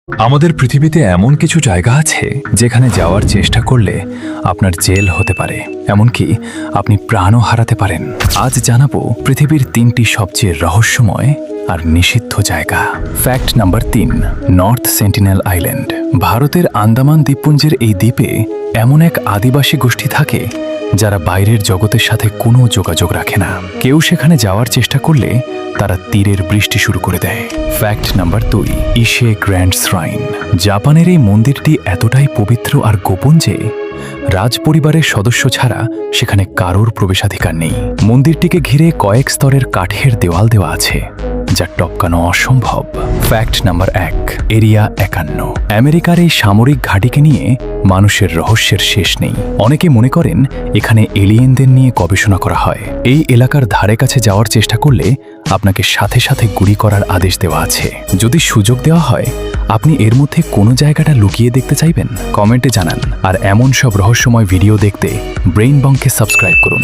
আমাদের পৃথিবীতে এমন কিছু জায়গা আছে যেখানে যাওয়ার চেষ্টা করলে আপনার জেল হতে পারে, এমনকি আপনি প্রাণও হারাতে পারেন। আজ জানাবো পৃথিবীর 3টি সবচেয়ে রহস্যময় আর নিষিদ্ধ জায়গা। Fact number 3, north sentinel island. ভারতের আন্দামান দ্বীপপুঞ্জের এই দ্বীপে এমন এক আদিবাসী গোষ্ঠী থাকে যারা বাইরের জগতের সাথে কোনো যোগাযোগ রাখে না। কেউ সেখানে যাওয়ার চেষ্টা করলে তারা তীরের বৃষ্টি শুরু করে দেয়। Fact number 2, Ise grand shrine. জাপানের এই মন্দিরটি এতটাই পবিত্র আর গোপন যে রাজ পরিবারের সদস্য ছাড়া সেখানে কারোর প্রবেশাধিকার নেই। মন্দিরটিকে ঘিরে কয়েক স্তরের কাঠের দেওয়াল দেওয়া আছে, যা টপকানো অসম্ভব। Fact number 1, area 51। আমেরিকার এই সামরিক ঘাঁটিকে নিয়ে মানুষের রহস্যের শেষ নেই। অনেকে মনে করেন এখানে এলিয়েনদের নিয়ে গবেষণা করা হয়। এই এলাকার ধারে কাছে যাওয়ার চেষ্টা করলে আপনাকে সাথে সাথে গুলি করার আদেশ দেওয়া আছে। যদি সুযোগ দেওয়া হয়, আপনি এর মধ্যে কোনো জায়গাটা লুকিয়ে দেখতে চাইবেন? কমেন্টে জানান। আর এমন সব রহস্যময় ভিডিও দেখতে ব্রেইন বংকে সাবস্ক্রাইব করুন।